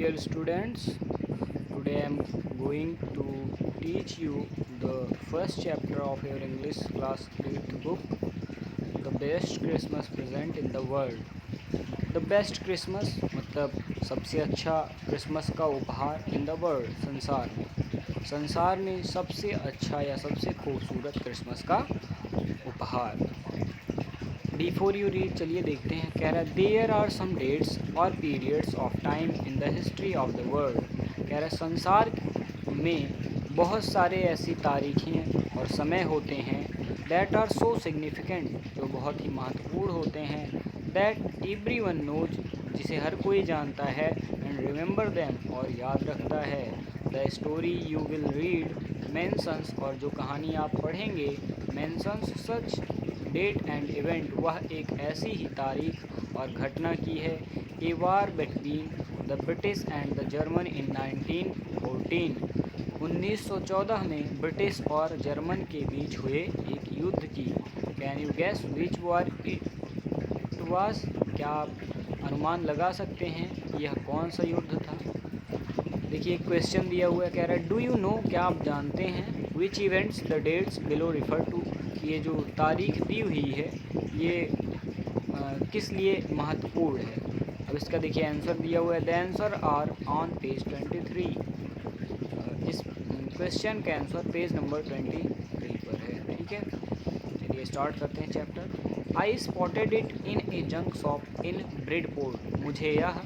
dear students, today I am going to teach you the first chapter of your English class 8th book, The Best Christmas Present in the World. The best Christmas मतलब सबसे अच्छा Christmas का उपहार in the world, संसार में सबसे अच्छा या सबसे खूबसूरत क्रिसमस का उपहार। बिफोर यू रीड, चलिए देखते हैं। कह रहा है देयर आर सम डेट्स और periods of time in the history of the world. कह रहा है संसार में बहुत सारे ऐसी तारीखें और समय होते हैं दैट आर सो सिग्निफिकेंट, जो बहुत ही महत्वपूर्ण होते हैं, दैट एवरी वन नोज, जिसे हर कोई जानता है, एंड रिमेंबर देम, और याद रखता है। The story you will read mentions, और जो कहानी आप पढ़ेंगे, mentions such date and event, वह एक ऐसी ही तारीख और घटना की है। A war between the British and the German in 1914, 1914 में ब्रिटिश और जर्मन के बीच हुए एक युद्ध की। Can you guess which war it was, क्या आप अनुमान लगा सकते हैं यह कौन सा युद्ध था? देखिए एक क्वेश्चन दिया हुआ है, कह रहा है डू यू नो, क्या आप जानते हैं, which events the dates below refer to, ये जो तारीख दी हुई है ये किस लिए महत्वपूर्ण है। अब इसका देखिए आंसर दिया हुआ है, the answer are on page 23। इस क्वेश्चन का आंसर पेज नंबर 23 पर है। ठीक है, चलिए स्टार्ट करते हैं chapter. I spotted it in A junk shop in Bridport, मुझे यह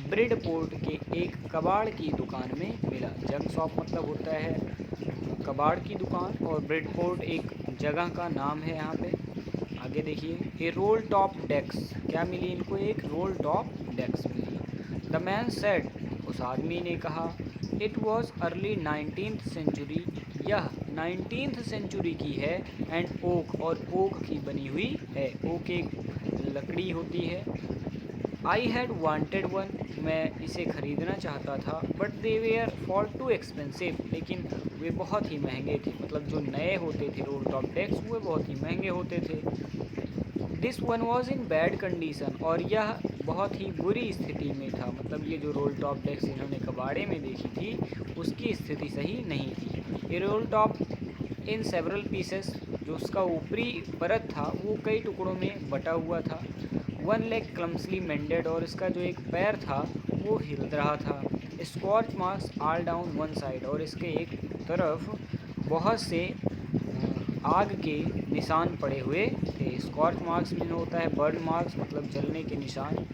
ब्रिडपोर्ट के एक कबाड़ की दुकान में मिला। जंक शॉप मतलब होता है कबाड़ की दुकान, और ब्रिडपोर्ट एक जगह का नाम है यहाँ पे। आगे देखिए, ए रोल टॉप डेस्क, क्या मिली इनको, एक रोल टॉप डेस्क मिली। द मैन सेड, उस आदमी ने कहा, it was early 19th century, यह 19th सेंचुरी की है, एंड ओक, और ओक की बनी हुई है। ओक एक लकड़ी होती है। आई हैड वांटेड वन, मैं इसे ख़रीदना चाहता था, but they were far too expensive, लेकिन वे बहुत ही महंगे थे। मतलब जो नए होते थे रोल टॉप डेस्क वे बहुत ही महंगे होते थे। This one was in bad condition, और यह बहुत ही बुरी स्थिति में था। मतलब ये जो रोल टॉप डेस्क इन्होंने कबाड़े में देखी थी उसकी स्थिति सही नहीं थी। ये role top in several pieces, जो उसका ऊपरी परत था वो कई टुकड़ों में बटा हुआ था। वन लेग क्लम्सली मेंडेड, और इसका जो एक पैर था वो हिल रहा था। Scotch marks all down one side, और इसके एक तरफ बहुत से आग के निशान पड़े हुए थे। स्कॉच मार्क्स में होता है बर्न मार्क्स, मतलब जलने के निशान।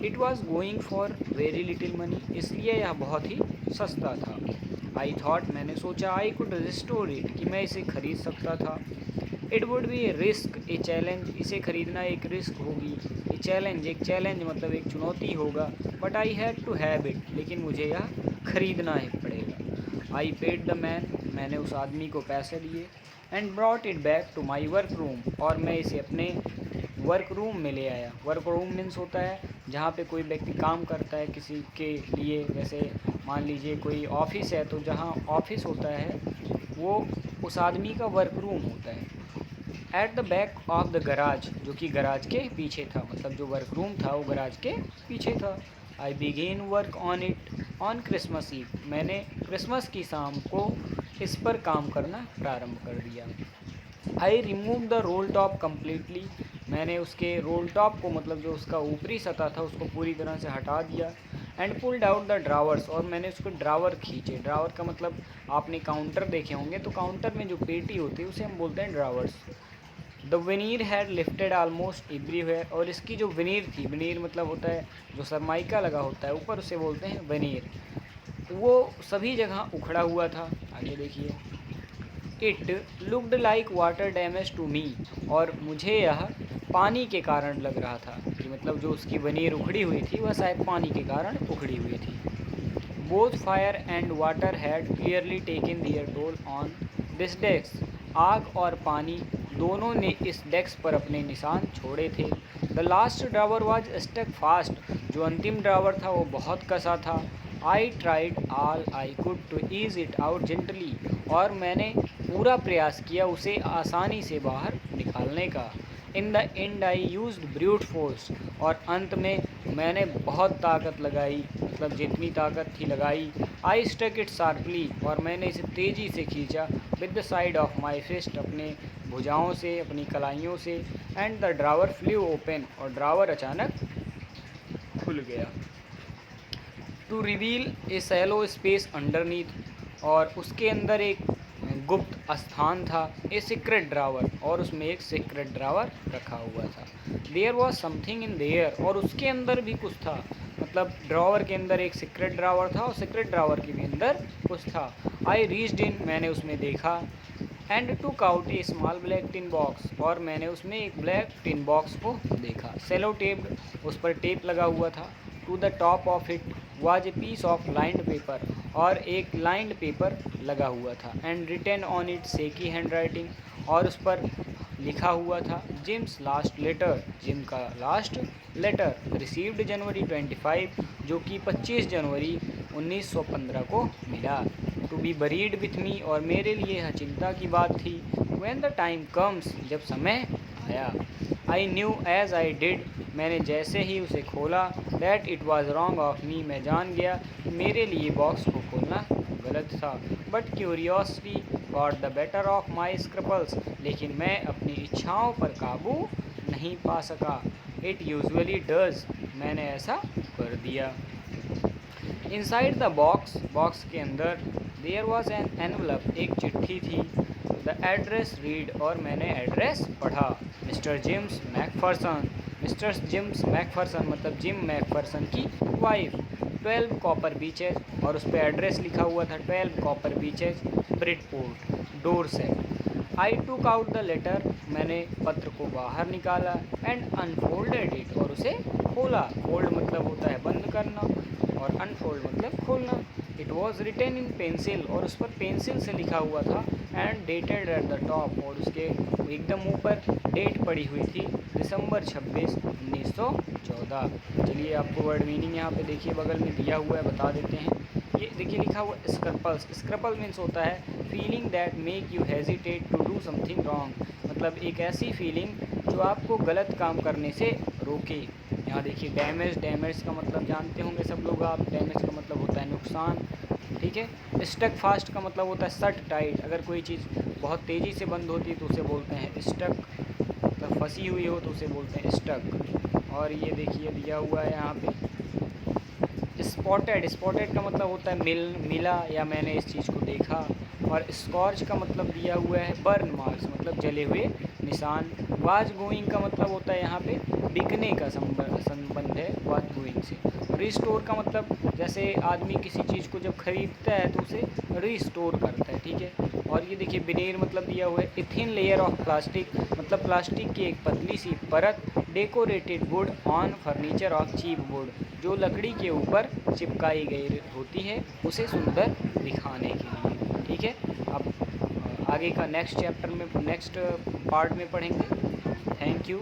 It was going for very little money, इसलिए यह बहुत ही सस्ता था। आई थॉट, मैंने सोचा, आई कुड रिस्टोर इट, कि मैं इसे खरीद सकता था। It would be A risk, a challenge, इसे खरीदना एक रिस्क होगी। ए चैलेंज, एक चैलेंज मतलब एक चुनौती होगा। But I had to have it, लेकिन मुझे यह खरीदना ही पड़ेगा। आई पेड द मैन, मैंने उस आदमी को पैसे दिए। And brought it back to my work room, और मैं इसे अपने वर्क रूम में ले आया। वर्क रूम मीन्स होता है जहाँ पे कोई व्यक्ति काम करता है किसी के लिए। वैसे मान लीजिए कोई ऑफिस है, तो जहाँ ऑफिस होता है वो उस आदमी का वर्क रूम होता है। At the back of the garage, जो कि गराज के पीछे था, मतलब जो वर्क रूम था वो गराज के पीछे था। I began work on it on Christmas Eve, मैंने क्रिसमस की शाम को इस पर काम करना प्रारंभ कर दिया। I remove the role top completely, मैंने उसके रोल टॉप को, मतलब जो उसका ऊपरी सतह था उसको पूरी तरह से हटा दिया। And pulled out the drawers, और मैंने उसको ड्रावर खींचे। ड्रावर का मतलब आपने काउंटर देखे होंगे, तो काउंटर में जो पेटी होती है उसे हम बोलते हैं drawers. The veneer had lifted almost everywhere, और इसकी जो विनीर थी, विनीर मतलब होता है जो सरमाइका लगा होता है ऊपर, उसे बोलते हैं विनीर, वो सभी जगह उखड़ा हुआ था। आगे देखिए, it looked like water damage to me, और मुझे यह पानी के कारण लग रहा था, कि मतलब जो उसकी वनीर उखड़ी हुई थी वह शायद पानी के कारण उखड़ी हुई थी। Both fire and water had clearly taken their toll on this desk, आग और पानी दोनों ने इस डेस्क पर अपने निशान छोड़े थे। The last drawer was stuck fast, जो अंतिम ड्रावर था वो बहुत कसा था। I tried all I could to ease it out gently, और मैंने पूरा प्रयास किया उसे आसानी से बाहर निकालने का। In the and I used brute force, और अंत में मैंने बहुत ताकत लगाई, मतलब जितनी ताकत थी लगाई। आई स्टक इट शार्पली, और मैंने इसे तेज़ी से खींचा। With the side of my fist, अपने भुजाओं से, अपनी कलाइयों से। And the drawer flew open, और ड्रावर अचानक खुल गया। To reveal a shallow space underneath, और उसके अंदर एक गुप्त स्थान था। ए सीक्रेट ड्रावर, और उसमें एक सीक्रेट ड्रावर रखा हुआ था। There was something in there, और उसके अंदर भी कुछ था, मतलब ड्रावर के अंदर एक सीक्रेट ड्रावर था और सीक्रेट ड्रावर के भी अंदर कुछ था। आई रीच्ड इन, मैंने उसमें देखा। And took out A small black tin box, और मैंने उसमें एक ब्लैक टिन बॉक्स को देखा। सेलो टेप्ड, उस पर टेप लगा हुआ था। To the top of it was a piece of lined paper, और एक लाइंड पेपर लगा हुआ था। And written on it shaky hand writing, और उस पर लिखा हुआ था जिम्स लास्ट लेटर, जिम का लास्ट लेटर, रिसीव्ड जनवरी 25, जो कि 25 जनवरी 1915 को मिला। To be buried with me, और मेरे लिए यह चिंता की बात थी। व्हेन द टाइम कम्स, जब समय आया। I knew as I did, मैंने जैसे ही उसे खोला। That it was wrong of me, मैं जान गया कि मेरे लिए बॉक्स को खोलना गलत था। But curiosity got the better of my scruples, लेकिन मैं अपनी इच्छाओं पर काबू नहीं पा सका। इट यूजुअली डज, मैंने ऐसा कर दिया। इनसाइड द बॉक्स, बॉक्स के अंदर, देयर वॉज एन एनवलप, एक चिट्ठी थी। द एड्रेस रीड, और मैंने एड्रेस पढ़ा। Mister Jim's McPherson, mister Jim's McPherson मतलब जिम मैकफर्सन की वाइफ। 12 कॉपर बीचेज, और उस पर एड्रेस लिखा हुआ था 12 copper beeches, Bridport, Dorset. I took out the letter, मैंने पत्र को बाहर निकाला। एंड अनफोल्डेड इट, और उसे खोला। फोल्ड मतलब होता है बंद करना, और अनफोल्ड मतलब खोलना। It was written in pencil, और उस पर पेंसिल से लिखा हुआ था। And dated at the top, और उसके एकदम ऊपर डेट पड़ी हुई थी, दिसंबर 26, 1914। चलिए आपको वर्ड मीनिंग यहाँ पे देखिए बगल में दिया हुआ है, बता देते हैं। ये देखिए लिखा हुआ स्क्रपल्स, स्क्रपल मीन्स होता है feeling that make you hesitate to do something wrong, मतलब एक ऐसी फीलिंग जो आपको गलत काम करने से रोके। यहाँ देखिए डैमेज, डैमेज का मतलब जानते होंगे सब लोग आप, डैमेज का मतलब होता है नुकसान, ठीक है। स्टक फास्ट का मतलब होता है सट टाइट, अगर कोई चीज़ बहुत तेज़ी से बंद होती है तो उसे बोलते हैं स्टक, मतलब फंसी हुई हो तो उसे बोलते हैं स्टक। और ये देखिए दिया हुआ है यहाँ पे स्पॉटेड, स्पॉटेड का मतलब होता है मिला या मैंने इस चीज़ को देखा। और स्कॉर्च का मतलब दिया हुआ है बर्न मार्क्स, मतलब जले हुए निशान। वाज गोइंग का मतलब होता है यहाँ पे बिकने का संबंध है वाज गोइंग से। रिस्टोर का मतलब जैसे आदमी किसी चीज़ को जब खरीदता है तो उसे रिस्टोर करता है, ठीक है। और ये देखिए बिनेर मतलब दिया हुआ है a thin layer of plastic, मतलब प्लास्टिक की एक पतली सी परत। Decorated wood on furniture of cheap wood, जो लकड़ी के ऊपर चिपकाई गई होती है उसे सुंदर दिखाने के लिए, ठीक है। अब आगे का नेक्स्ट चैप्टर में, नेक्स्ट पार्ट में पढ़ेंगे। Thank you.